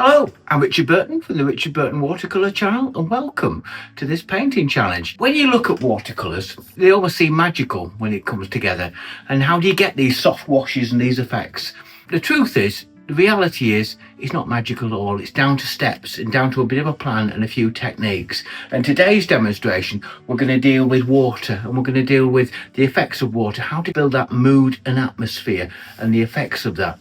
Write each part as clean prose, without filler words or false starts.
Hello, I'm Richard Burton from the Richard Burton Watercolour channel, and welcome to this painting challenge. When you look at watercolours, they almost seem magical when it comes together. And how do you get these soft washes and these effects? The truth is, the reality is, it's not magical at all. It's down to steps and down to a bit of a plan and a few techniques. And today's demonstration, we're going to deal with water, and we're going to deal with the effects of water, how to build that mood and atmosphere and the effects of that.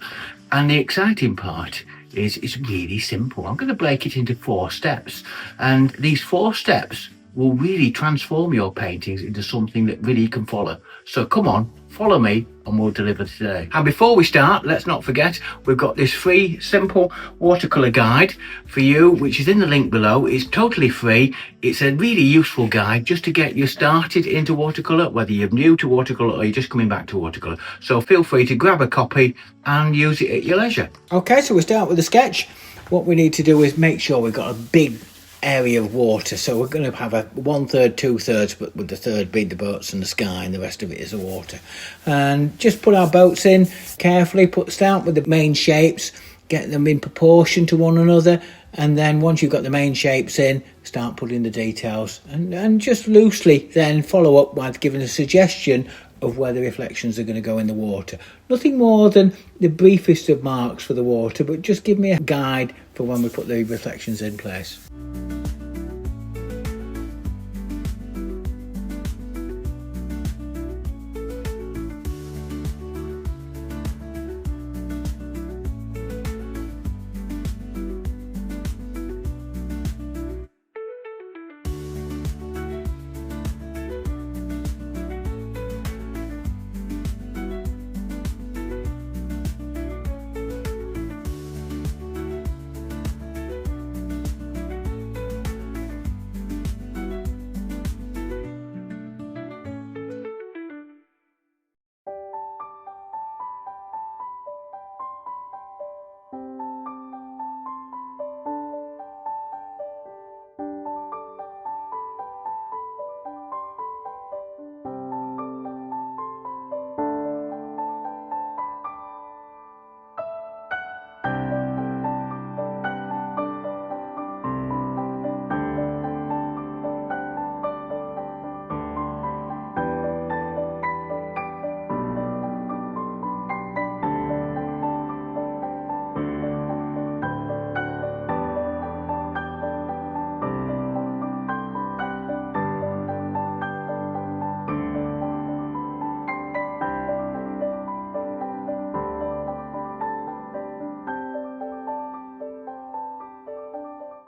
And the exciting part is it's really simple. I'm going to break it into 4 steps, and these 4 steps will really transform your paintings into something that really you can follow. So come on, follow me and we'll deliver today. And before we start, let's not forget we've got this free simple watercolor guide for you, which is in the link below. It's totally free. It's a really useful guide just to get you started into watercolor, whether you're new to watercolor or you're just coming back to watercolor. So feel free to grab a copy and use it at your leisure. Okay, so we start with the sketch. What we need to do is make sure we've got a big area of water, so we're going to have a 1/3, 2/3, but with the third being the boats and the sky, and the rest of it is the water. And just put our boats in carefully. Start with the main shapes, get them in proportion to one another, and then once you've got the main shapes in, start putting the details, and just loosely then follow up by giving a suggestion of where the reflections are going to go in the water. Nothing more than the briefest of marks for the water, but just give me a guide for when we put the reflections in place.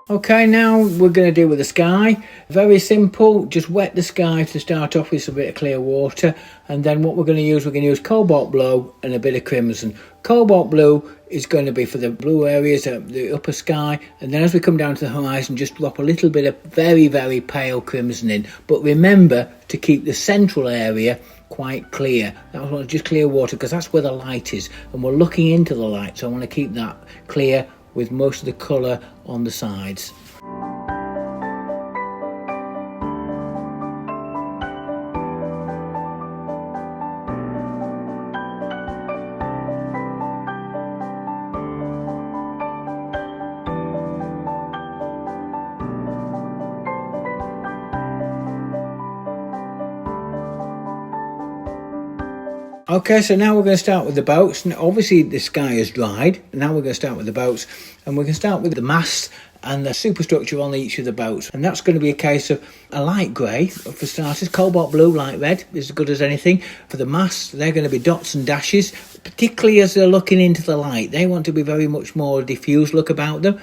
Okay, now we're going to deal with the sky. Very simple, just wet the sky to start off with some bit of clear water, and then what we're going to use cobalt blue and a bit of crimson. Cobalt blue is going to be for the blue areas of the upper sky, and then as we come down to the horizon, just drop a little bit of very, very pale crimson in. But remember to keep the central area quite clear. I want just clear water because that's where the light is, and we're looking into the light, so I want to keep that clear with most of the colour on the sides. Okay, so now we're going to start with the boats. Now, obviously the sky has dried. Now we're going to start with the boats, and we're going to start with the mast and the superstructure on each of the boats. And that's going to be a case of a light grey for starters, cobalt blue, light red is as good as anything. For the masts, they're going to be dots and dashes, particularly as they're looking into the light. They want to be very much more diffused look about them.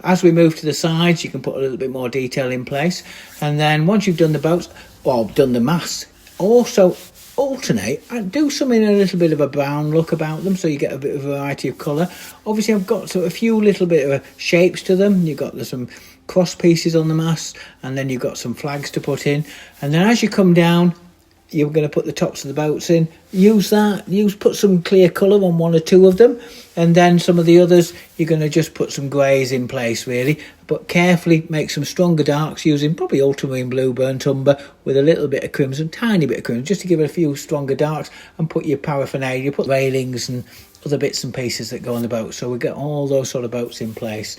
As we move to the sides, you can put a little bit more detail in place. And then once you've done the boats, or done the masts, also alternate and do something a little bit of a brown look about them, so you get a bit of variety of colour. Obviously I've got a few little bit of shapes to them. You've got some cross pieces on the mast, and then you've got some flags to put in, and then as you come down you're going to put the tops of the boats in. Put some clear colour on one or two of them, and then some of the others you're going to just put some greys in place really, but carefully make some stronger darks using probably ultramarine blue, burnt umber with a little bit of crimson, tiny bit of crimson, just to give it a few stronger darks, and put your paraphernalia, put railings and other bits and pieces that go on the boat, so we get all those sort of boats in place.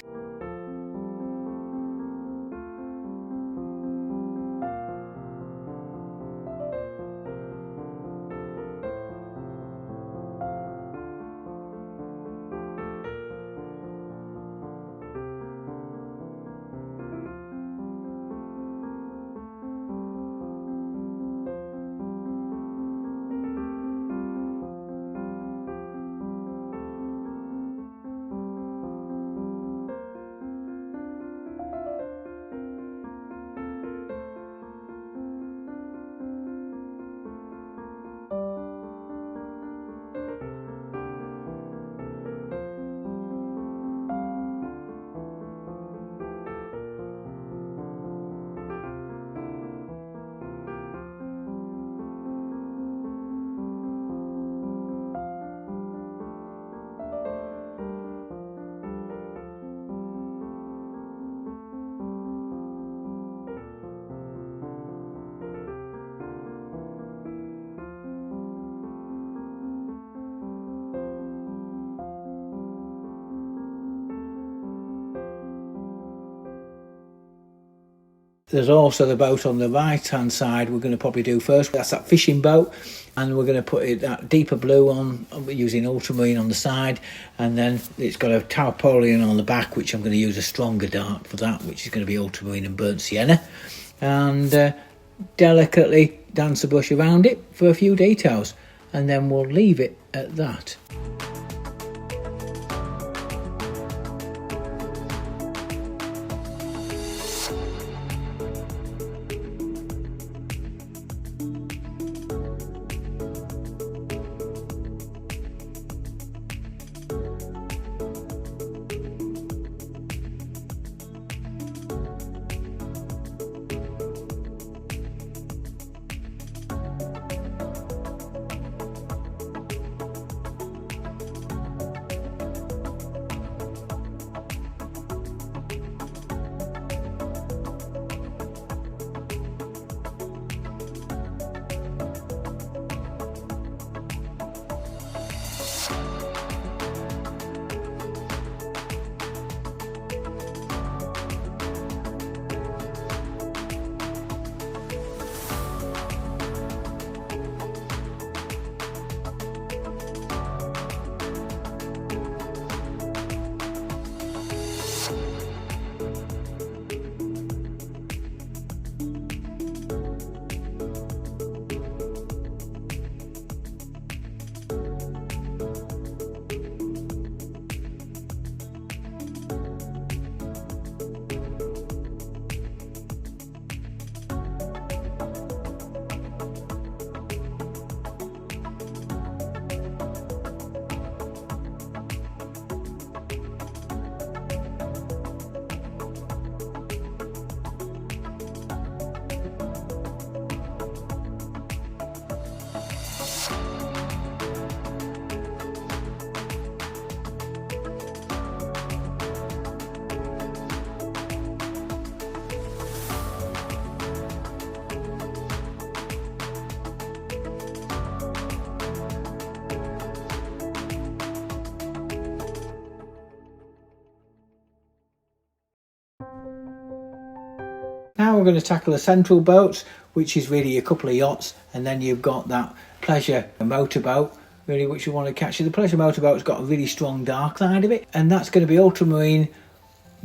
There's also the boat on the right hand side we're going to probably do first. That's that fishing boat, and we're going to put it that deeper blue on using ultramarine on the side, and then it's got a tarpaulin on the back, which I'm going to use a stronger dark for that, which is going to be ultramarine and burnt sienna, and delicately dance the brush around it for a few details, and then we'll leave it at that. Now we're going to tackle the central boats, which is really a couple of yachts, and then you've got that pleasure motorboat, really, which you want to catch. The pleasure motorboat's got a really strong dark side of it, and that's going to be ultramarine,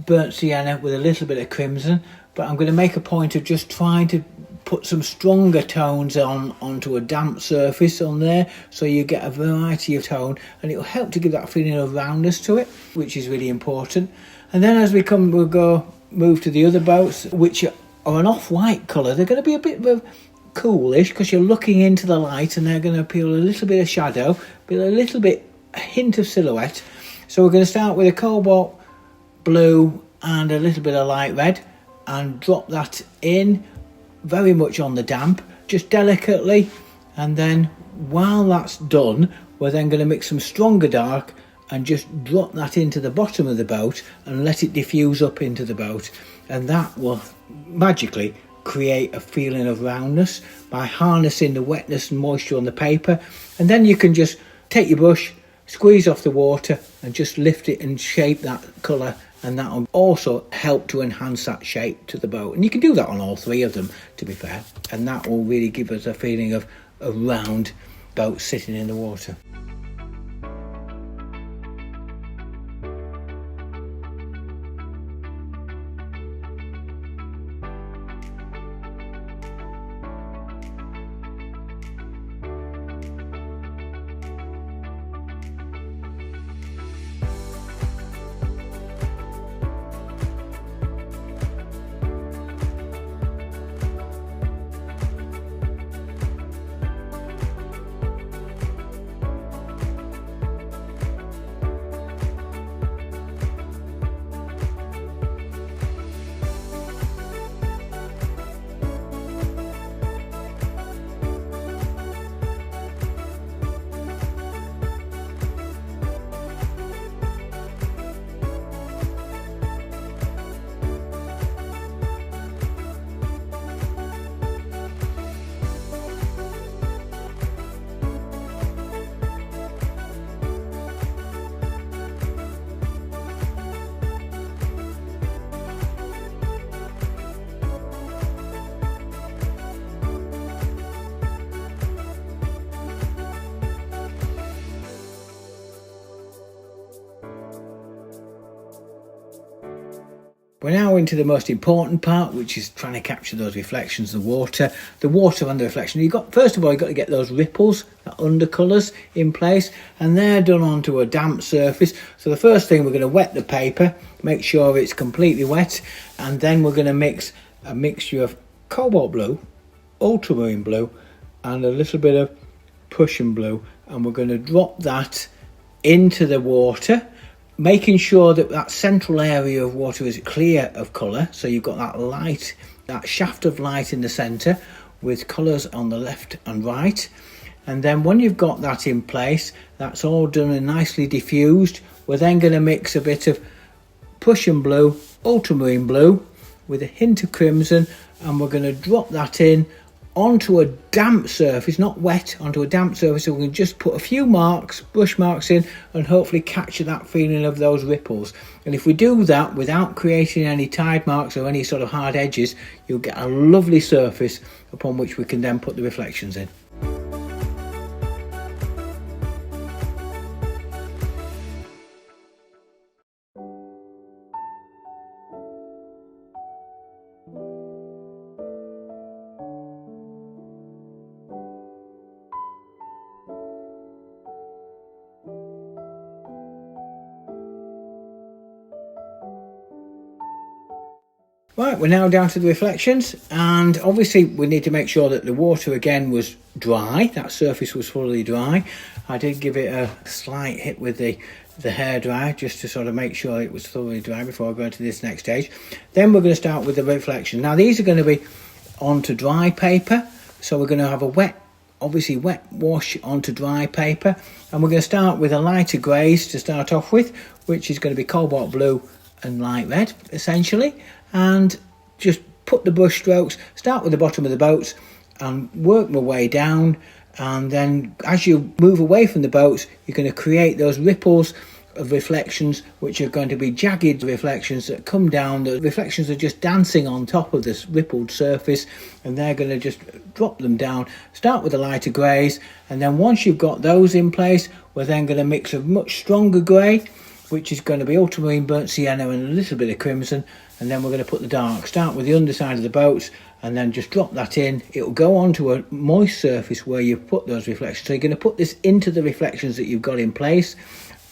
burnt sienna with a little bit of crimson. But I'm going to make a point of just trying to put some stronger tones onto a damp surface on there, so you get a variety of tone, and it'll help to give that feeling of roundness to it, which is really important. And then as we'll move to the other boats, which are an off-white colour. They're going to be a bit of coolish because you're looking into the light, and they're going to appeal a little bit of shadow, but a hint of silhouette. So we're going to start with a cobalt blue and a little bit of light red, and drop that in very much on the damp, just delicately. And then while that's done, we're then going to mix some stronger dark and just drop that into the bottom of the boat and let it diffuse up into the boat, and that will magically create a feeling of roundness by harnessing the wetness and moisture on the paper. And then you can just take your brush, squeeze off the water, and just lift it and shape that colour, and that will also help to enhance that shape to the boat. And you can do that on all three of them, to be fair, and that will really give us a feeling of a round boat sitting in the water. We're now into the most important part, which is trying to capture those reflections of the water and the reflection. First of all, you've got to get those ripples, the undercolours in place, and they're done onto a damp surface. So the first thing, we're going to wet the paper, make sure it's completely wet, and then we're going to mix a mixture of cobalt blue, ultramarine blue, and a little bit of Prussian blue, and we're going to drop that into the water, making sure that that central area of water is clear of colour, so you've got that light, that shaft of light in the centre with colours on the left and right. And then when you've got that in place, that's all done and nicely diffused, we're then going to mix a bit of Prussian blue, ultramarine blue with a hint of crimson, and we're going to drop that in onto a damp surface, not wet, onto a damp surface, so we can just put a few marks, brush marks in, and hopefully capture that feeling of those ripples. And if we do that without creating any tide marks or any sort of hard edges, you'll get a lovely surface upon which we can then put the reflections in. Right, we're now down to the reflections, and obviously we need to make sure that the water again was dry, that surface was fully dry. I did give it a slight hit with the hairdryer just to sort of make sure it was thoroughly dry before I go into this next stage. Then we're going to start with the reflection. Now these are going to be onto dry paper, so we're going to have a wet wash onto dry paper, and we're going to start with a lighter greys to start off with, which is going to be cobalt blue and light red essentially. And just put the brush strokes, start with the bottom of the boats and work my way down, and then as you move away from the boats, you're going to create those ripples of reflections, which are going to be jagged reflections that come down. The reflections are just dancing on top of this rippled surface, and they're going to just drop them down. Start with the lighter greys, and then once you've got those in place, we're then going to mix a much stronger grey, which is going to be ultramarine, burnt sienna, and a little bit of crimson. And then we're going to put the dark. Start with the underside of the boats and then just drop that in. It'll go onto a moist surface where you've put those reflections. So you're going to put this into the reflections that you've got in place,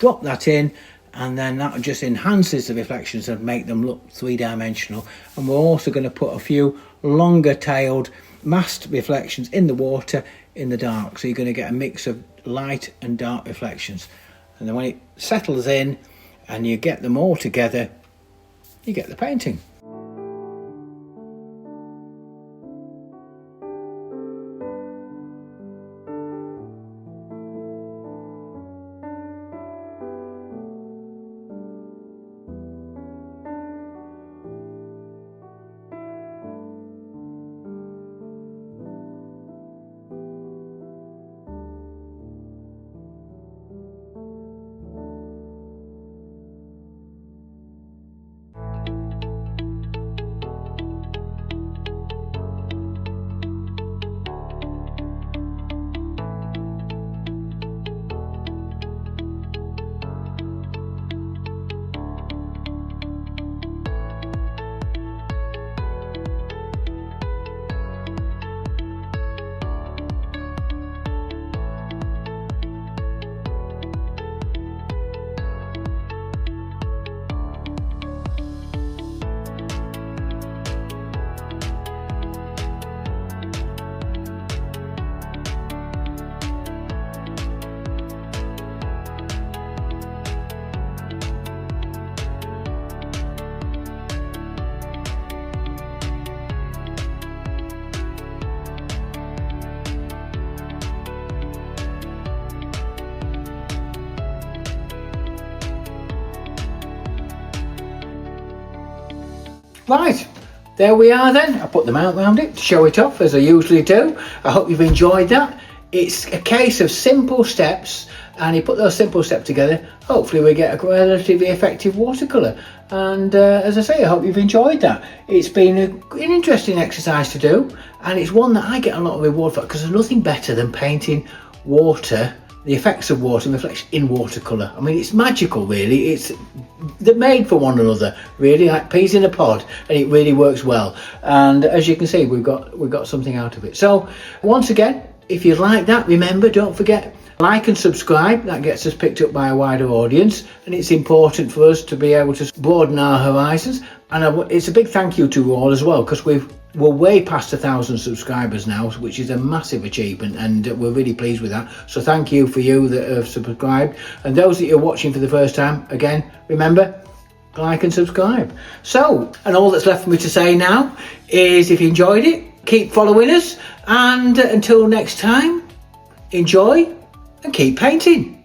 drop that in, and then that just enhances the reflections and make them look three-dimensional. And we're also going to put a few longer tailed masked reflections in the water in the dark. So you're going to get a mix of light and dark reflections. And then when it settles in and you get them all together, you get the painting. Right, there we are then. I put them out round it to show it off as I usually do. I hope you've enjoyed that. It's a case of simple steps, and you put those simple steps together, hopefully we get a relatively effective watercolour. And as I say, I hope you've enjoyed that. It's been an interesting exercise to do, and it's one that I get a lot of reward for, because there's nothing better than painting water the effects of water and reflection in watercolour. I mean, it's magical, really. They're made for one another, really, like peas in a pod, and it really works well. And as you can see, we've got something out of it. So once again, if you like that, remember, don't forget, like and subscribe. That gets us picked up by a wider audience, and it's important for us to be able to broaden our horizons. And it's a big thank you to you all as well, because we're way past 1,000 subscribers now, which is a massive achievement, and we're really pleased with that. So thank you for you that have subscribed, and those that you're watching for the first time, again, remember, like and subscribe. So, and all that's left for me to say now is, if you enjoyed it, keep following us, and until next time, enjoy and keep painting.